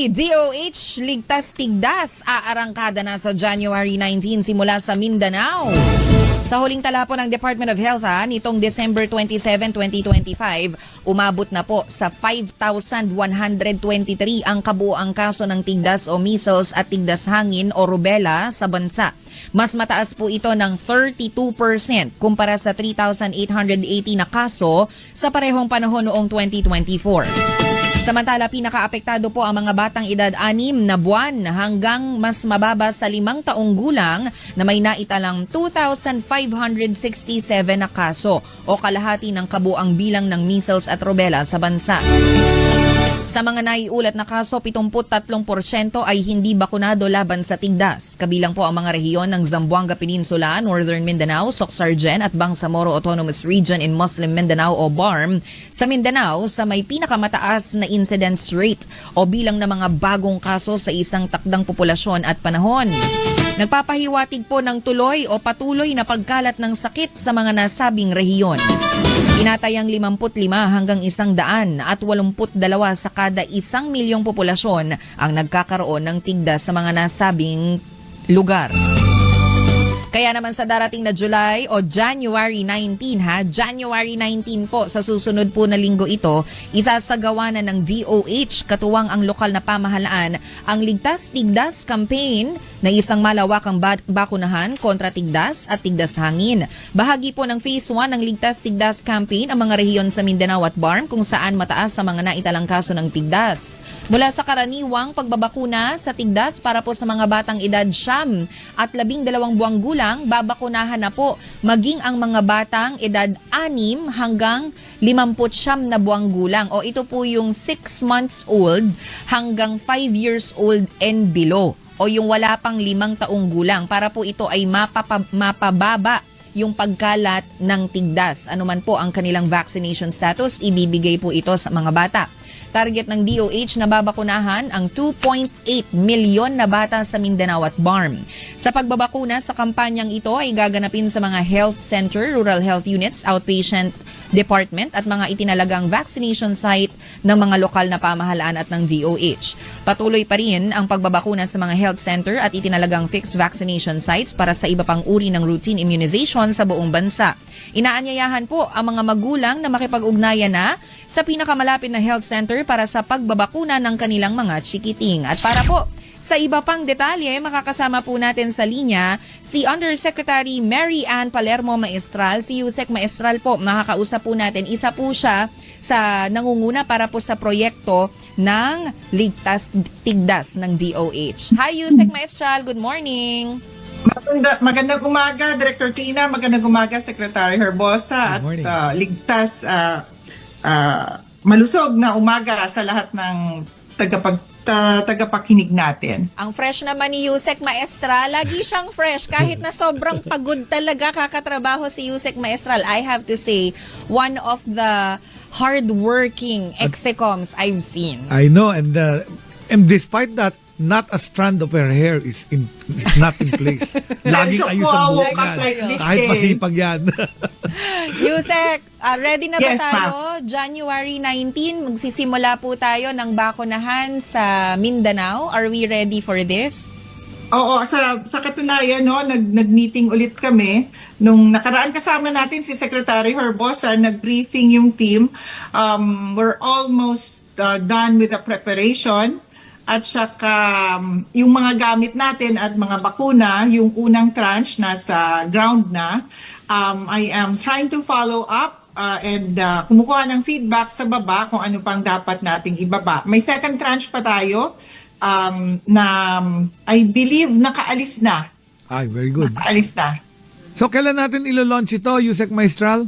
DOH Ligtas Tigdas aarangkada na sa January 19 simula sa Mindanao. Sa huling tala po ng Department of Health nitong December 27, 2025, umabot na po sa 5,123 ang kabuoang kaso ng tigdas o measles at tigdas hangin o rubella sa bansa. Mas mataas po ito ng 32% kumpara sa 3,880 na kaso sa parehong panahon noong 2024. Samantala, pinakaapektado po ang mga batang edad 6 na buwan hanggang mas mababa sa 5 taong gulang na may naitalang 2,567 na kaso o kalahati ng kabuang bilang ng measles at rubella sa bansa. Sa mga naiulat na kaso, 73% ay hindi bakunado laban sa tigdas. Kabilang po ang mga rehiyon ng Zamboanga Peninsula, Northern Mindanao, Soc-Sargen at Bangsamoro Autonomous Region in Muslim Mindanao o BARM. Sa Mindanao, sa may pinakamataas na incidence rate o bilang ng mga bagong kaso sa isang takdang populasyon at panahon. Nagpapahiwatig po ng tuloy o patuloy na pagkalat ng sakit sa mga nasabing rehiyon. Tinatayang 55 hanggang 100 at 82 sa kada 1 milyong populasyon ang nagkakaroon ng tigdas sa mga nasabing lugar. Kaya naman sa darating na July o January 19 January 19 po sa susunod po na linggo ito, isasagawa na ng DOH katuwang ang lokal na pamahalaan ang Ligtas Tigdas Campaign na isang malawakang bakunahan kontra tigdas at tigdas hangin. Bahagi po ng Phase 1 ng Ligtas Tigdas Campaign ang mga rehiyon sa Mindanao at BARM kung saan mataas sa mga naitalang kaso ng tigdas. Mula sa karaniwang pagbabakuna sa tigdas para po sa mga batang edad 9 at 12 buwang gulang, babakunahan na po maging ang mga batang edad 6 hanggang 59 na buwang gulang o ito po yung 6 months old hanggang 5 years old and below o yung wala pang 5 taong gulang para po ito ay mapababa yung pagkalat ng tigdas. Ano man po ang kanilang vaccination status, ibibigay po ito sa mga bata. Target ng DOH na babakunahan ang 2.8 milyon na bata sa Mindanao at BARM. Sa pagbabakuna sa kampanyang ito ay gaganapin sa mga health center, rural health units, outpatient department at mga itinalagang vaccination site ng mga lokal na pamahalaan at ng DOH. Patuloy pa rin ang pagbabakuna sa mga health center at itinalagang fixed vaccination sites para sa iba pang uri ng routine immunization sa buong bansa. Inaanyayahan po ang mga magulang na makipag-ugnayan na sa pinakamalapit na health center para sa pagbabakuna ng kanilang mga chikiting. At para po sa iba pang detalye, makakasama po natin sa linya si Undersecretary Mary Ann Palermo Maestral. Si Yusek Maestral po, makakausap po natin. Isa po siya sa nangunguna para po sa proyekto ng Ligtas Tigdas ng DOH. Hi Yusek Maestral, good morning. Magandang umaga, Director Tina. Magandang umaga, Secretary Herbosa. At ligtas, malusog na umaga sa lahat ng tagapakinig natin. Ang fresh naman ni Yusek Maestral, lagi siyang fresh kahit na sobrang pagod talaga kakatrabaho si Yusek Maestral. I have to say, one of the hardworking execoms I've seen. I know, and despite that, not a strand of her hair is not in place. Laging ayos ang buhok yan. Kahit masipag yan. Yusek, ready na ba Yes, tayo? January 19, magsisimula po tayo ng bakunahan sa Mindanao. Are we ready for this? Oo, sa katunayan, no, nag-meeting ulit kami. Nung nakaraan kasama natin si Secretary Herbosa, nag-briefing yung team. We're almost done with the preparation. At saka yung mga gamit natin at mga bakuna, yung unang tranche nasa ground na. I am trying to follow up and kumukuha ng feedback sa baba kung ano pang dapat nating ibaba. May second tranche pa tayo na I believe nakaalis na. Ay, very good. Nakaalis na. So, kailan natin ilo-launch ito, Yusek Maestral?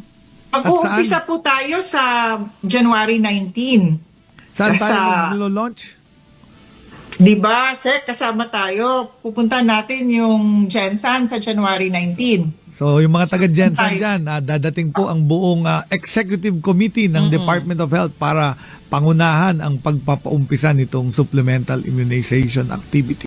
Mag-uumpisa po tayo sa January 19. Saan tayo ilo-launch? Diba, Sek, kasama tayo. Pupunta natin yung Jensan sa January 19. So, yung mga taga-Jensan dyan, dadating po ang buong executive committee ng Department of Health para pangunahan ang pagpapaumpisa nitong supplemental immunization activity.